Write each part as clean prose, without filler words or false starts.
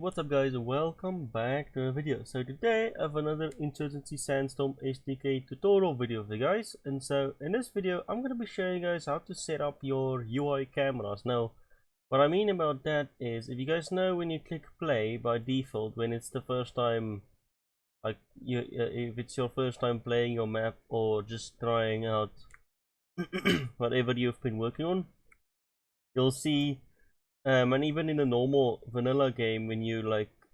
What's up guys, and welcome back to a video. So today I have another Insurgency Sandstorm SDK tutorial video for you guys. And so in this video I'm going to be showing you guys how to set up your UI cameras. Now what I mean about that is, if you guys know, when you click play by default, when it's the first time, like if it's your first time playing your map or just trying out whatever you've been working on, you'll see and even in a normal vanilla game, when you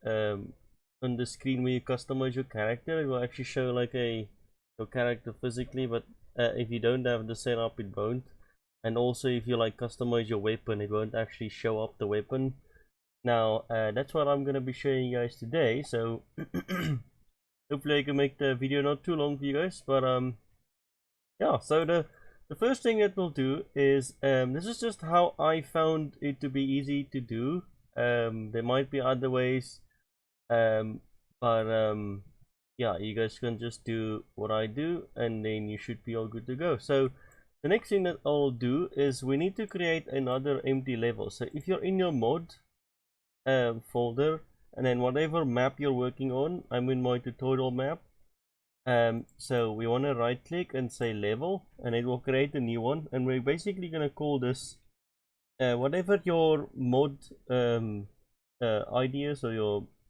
on the screen where you customize your character, it will actually show like your character physically, but if you don't have the setup, it won't. And also if you like customize your weapon, it won't actually show up the weapon. Now that's what I'm gonna be showing you guys today, so hopefully I can make the video not too long for you guys. But yeah, so the first thing that we'll do is, this is just how I found it to be easy to do. There might be other ways, but yeah, you guys can just do what I do and then you should be all good to go. So the next thing that I'll do is, we need to create another empty level. So if you're in your mod folder, and then whatever map you're working on, I'm in my tutorial map. So we want to right click and say level, and it will create a new one, and we're basically going to call this whatever your mod ID is, or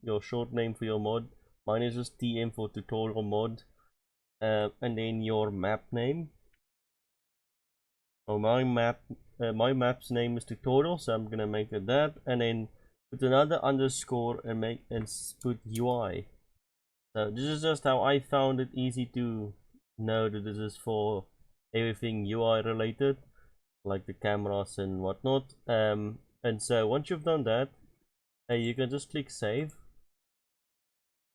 your short name for your mod. Mine is just TM for tutorial mod, and then your map name. So my map's name is tutorial, so I'm gonna make it that, and then put another underscore and put UI. So this is just how I found it easy to know that this is for everything UI related, like the cameras and whatnot. And so once you've done that, you can just click save.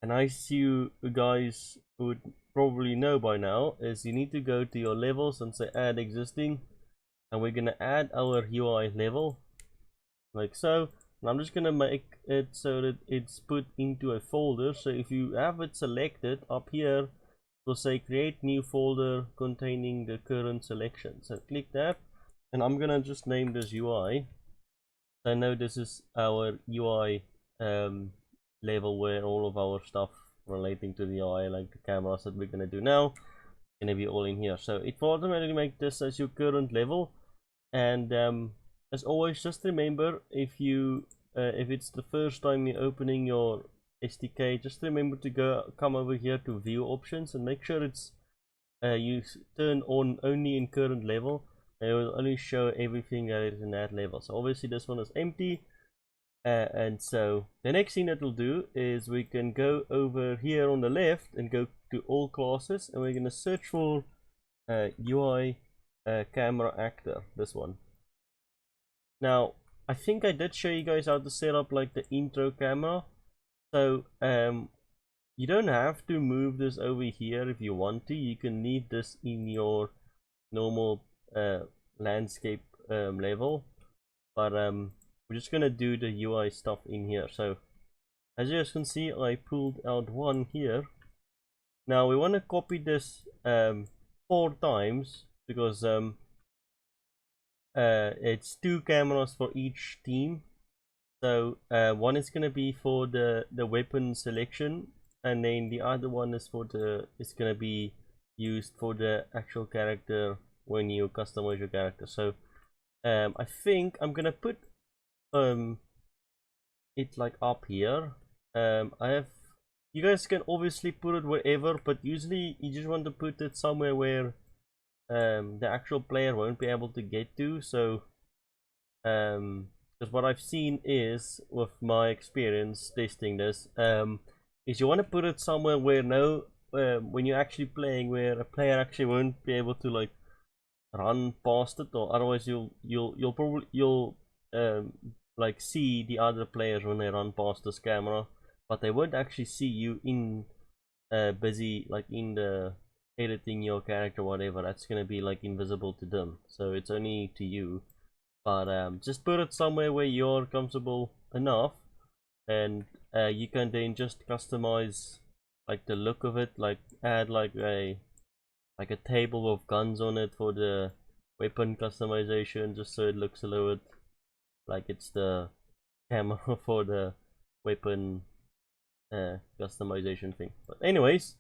And as you guys would probably know by now, is you need to go to your levels and say add existing, and we're gonna add our UI level like so. And I'm just gonna make it so that it's put into a folder. So if you have it selected up here, it will say create new folder containing the current selection. So click that, and I'm gonna just name this UI. I know this is our UI level, where all of our stuff relating to the UI, like the cameras that we're gonna do now, gonna be all in here. So it will automatically make this as your current level. And as always, just remember, if it's the first time you're opening your SDK, just remember to come over here to view options and make sure it's you turn on only in current level. It will only show everything that is in that level. So obviously this one is empty, and so the next thing that we'll do is, we can go over here on the left and go to all classes, and we're going to search for UI camera actor, this one. Now I think I did show you guys how to set up like the intro camera. So you don't have to move this over here. If you want to, you can leave this in your normal landscape level, but we're just gonna do the UI stuff in here. So as you guys can see, I pulled out one here. Now we want to copy this 4 times, because it's 2 cameras for each team. So one is going to be for the weapon selection, and then the other one is going to be used for the actual character when you customize your character. So I think I'm gonna put it like up here. You guys can obviously put it wherever, but usually you just want to put it somewhere where the actual player won't be able to get to. So because what I've seen is, with my experience testing this, is you want to put it somewhere where when you're actually playing, where a player actually won't be able to like run past it, or otherwise you'll like see the other players when they run past this camera, but they won't actually see you in busy like in the editing your character, whatever. That's gonna be like invisible to them, so it's only to you. But just put it somewhere where you're comfortable enough, and you can then just customize like the look of it, like add like a table of guns on it for the weapon customization, just so it looks a little bit like it's the camera for the weapon customization thing. But anyways,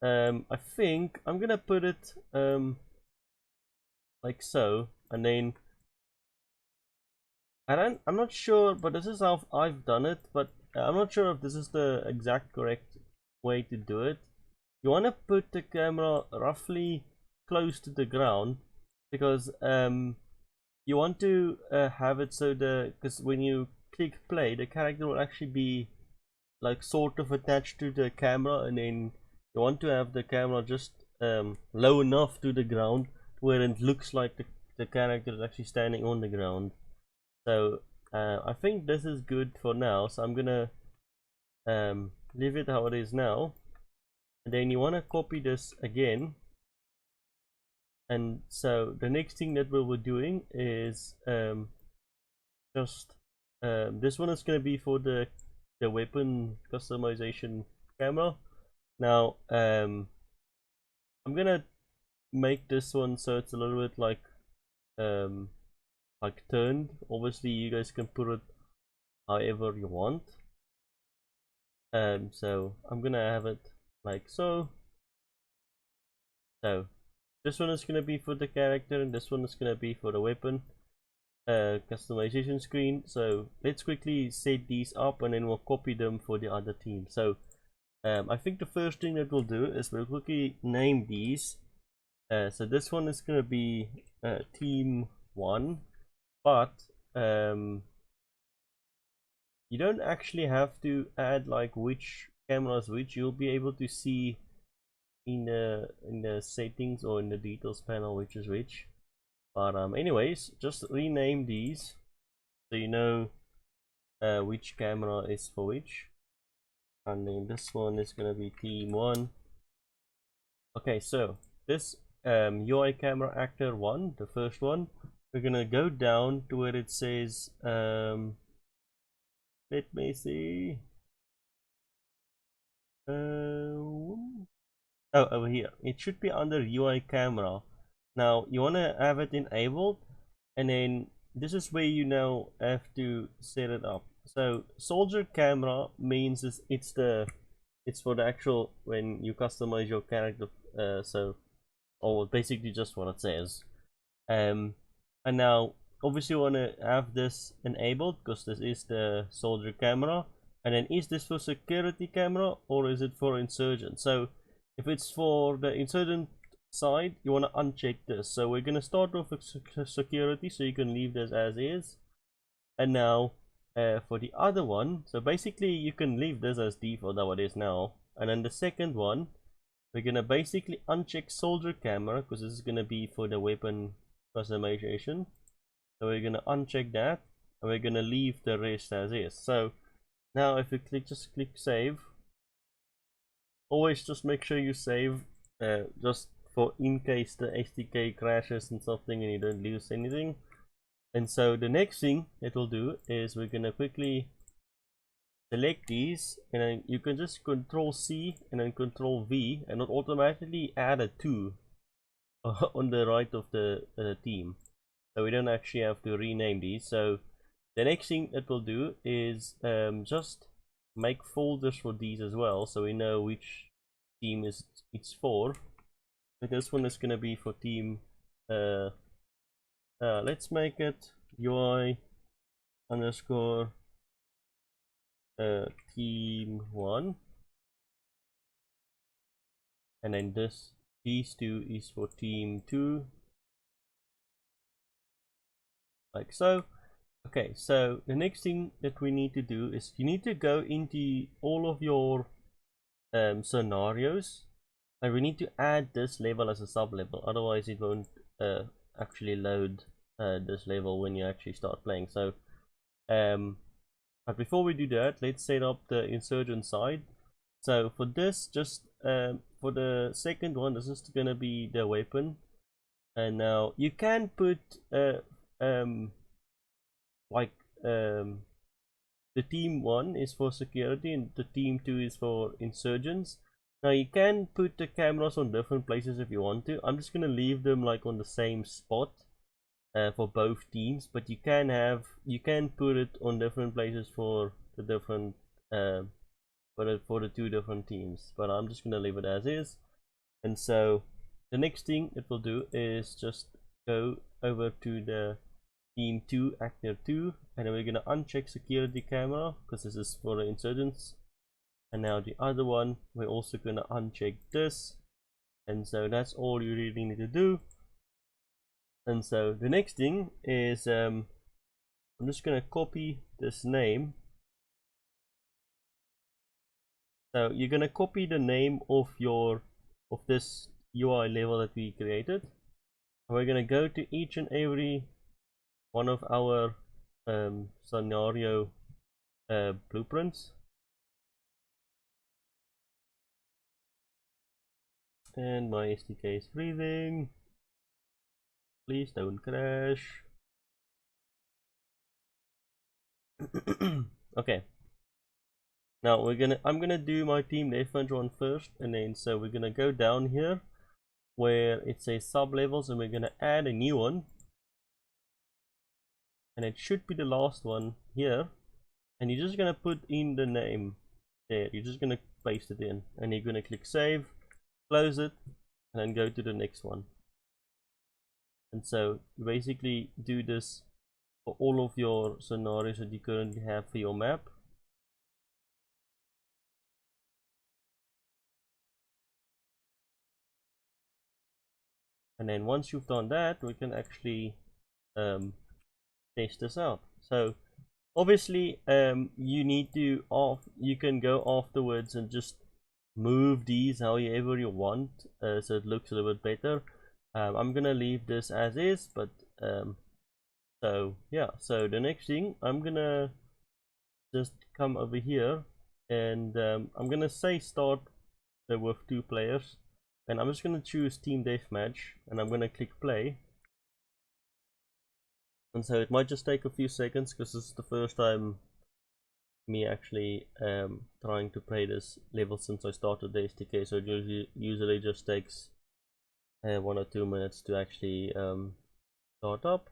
I think I'm gonna put it like so, and then I'm not sure, but this is how I've done it, but I'm not sure if this is the exact correct way to do it. You want to put the camera roughly close to the ground, because you want to have it so because when you click play, the character will actually be like sort of attached to the camera, and then you want to have the camera just low enough to the ground where it looks like the character is actually standing on the ground. So I think this is good for now, so I'm gonna leave it how it is now, and then you want to copy this again. And so the next thing that we were doing is just this one is going to be for the weapon customization camera. Now I'm gonna make this one so it's a little bit like turned. Obviously you guys can put it however you want. So I'm gonna have it like so. So this one is gonna be for the character, and this one is gonna be for the weapon customization screen. So let's quickly set these up, and then we'll copy them for the other team. So I think the first thing that we'll do is we'll quickly name these. So this one is gonna be team 1, but you don't actually have to add like which cameras which. You'll be able to see in the settings or in the details panel which is which. But anyways, just rename these so you know which camera is for which. And then this one is gonna be team 1. Okay, so this UI camera actor 1, the first one, we're gonna go down to where it says let me see. Oh, over here. It should be under UI camera. Now you want to have it enabled, and then this is where you now have to set it up. So soldier camera means it's for the actual when you customize your character. Or basically just what it says. And now obviously you want to have this enabled because this is the soldier camera. And then is this for security camera or is it for insurgent? So if it's for the insurgent side, you want to uncheck this. So we're going to start off with security, so you can leave this as is. And now for the other one, so basically you can leave this as default how it is now. And then the second one, we're going to basically uncheck soldier camera because this is going to be for the weapon customization. So we're going to uncheck that, and we're going to leave the rest as is. So now if you just click save, always just make sure you save just for in case the SDK crashes and something and you don't lose anything. And so the next thing it will do is we're going to quickly select these, and then you can just Control C and then Control V, and it automatically add a 2 on the right of the team, so we don't actually have to rename these. So the next thing it will do is just make folders for these as well, so we know which team it's for. But this one is going to be for team let's make it UI underscore team 1, and then these two is for team 2, like so. Okay, so the next thing that we need to do is you need to go into all of your scenarios, and we need to add this level as a sub level, otherwise it won't actually load this level when you actually start playing. So but before we do that, let's set up the insurgent side. So for this, just for the second one, this is gonna be the weapon. And now you can put the team 1 is for security and the team 2 is for insurgents. Now you can put the cameras on different places if you want to. I'm just gonna leave them like on the same spot for both teams, but you can put it on different places for the different for the two different teams, but I'm just gonna leave it as is. And so the next thing it will do is just go over to the team 2 actor 2, and then we're gonna uncheck security camera because this is for the insurgents. And now the other one, we're also gonna uncheck this, and so that's all you really need to do. And so the next thing is I'm just gonna copy this name. So you're gonna copy the name of this UI level that we created, and we're gonna go to each and every one of our scenario blueprints, and my SDK is freezing. Please don't crash. Okay. Now I'm gonna do my team deathmatch one first, and then so we're gonna go down here where it says sub levels, and we're gonna add a new one, and it should be the last one here, and you're just gonna put in the name there. You're just gonna paste it in, and you're gonna click save, close it, and then go to the next one. And so you basically do this for all of your scenarios that you currently have for your map. And then once you've done that, we can actually test this out. So obviously you need to you can go afterwards and just move these however you want, so it looks a little bit better. I'm gonna leave this as is, but so yeah, so the next thing, I'm gonna just come over here, and I'm gonna say start with 2 players, and I'm just gonna choose team deathmatch, and I'm gonna click play. And so it might just take a few seconds because this is the first time me actually trying to play this level since I started the SDK, so it usually just takes 1 or 2 minutes to actually start up.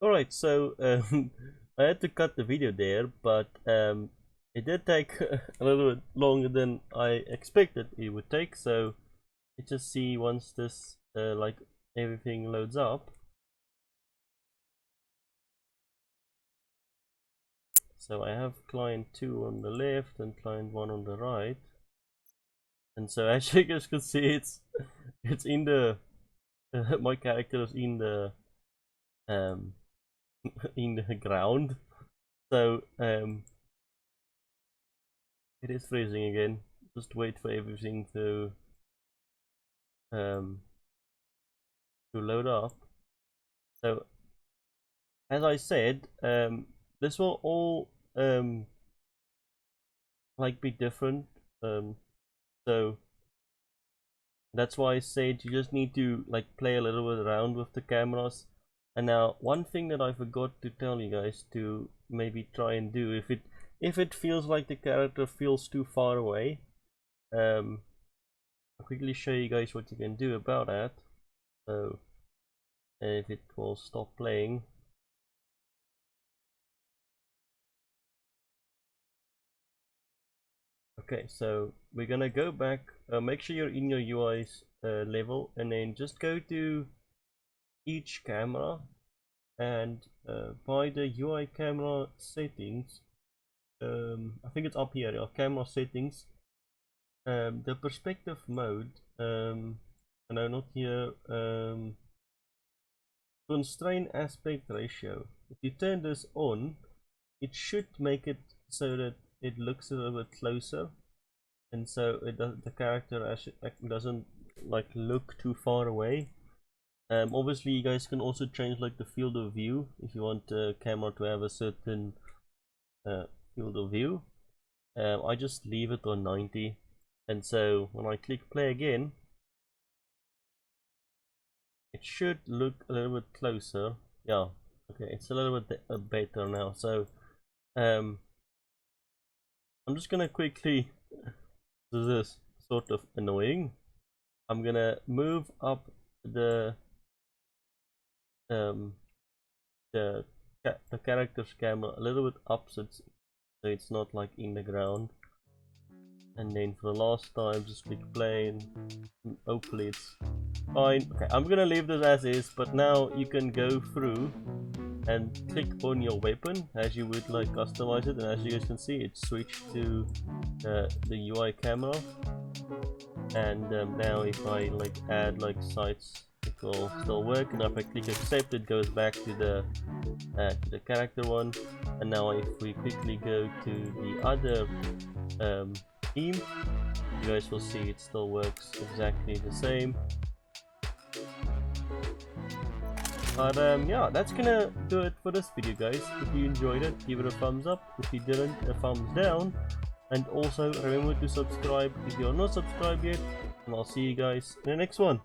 Alright, so I had to cut the video there, but it did take a little bit longer than I expected it would take, so let's just see once this like everything loads up. So I have client 2 on the left and client 1 on the right, and so as you guys can see, it's in the my character is in the in the ground, so it is freezing again. Just wait for everything to load up. So as I said, this will all like be different, so that's why I said you just need to like play a little bit around with the cameras. And now one thing that I forgot to tell you guys to maybe try and do, if it feels like the character feels too far away, I'll quickly show you guys what you can do about that. So if it will stop playing. Okay, so we're gonna go back, make sure you're in your UI's level, and then just go to each camera, and by the UI camera settings, I think it's up here, yeah, camera settings, the perspective mode, no, not here, constraint aspect ratio. If you turn this on, it should make it so that it looks a little bit closer, and so the character actually doesn't like look too far away. Obviously you guys can also change like the field of view if you want the camera to have a certain field of view. I just leave it on 90, and so when I click play again, it should look a little bit closer. Yeah, okay, it's a little bit better now. So I'm just gonna quickly, this is sort of annoying, I'm gonna move up the the character's camera a little bit up so it's not like in the ground. And then for the last time, just click play and hopefully it's fine. Okay, I'm gonna leave this as is, but now you can go through and click on your weapon as you would like customize it, and as you guys can see, it's switched to the UI camera. And now if I like add like sights, it will still work, and if I click accept, it goes back to the character one. And now if we quickly go to the other team, you guys will see it still works exactly the same. But yeah, that's gonna do it for this video, guys. If you enjoyed it, give it a thumbs up. If you didn't, a thumbs down. And also remember to subscribe if you're not subscribed yet. And I'll see you guys in the next one.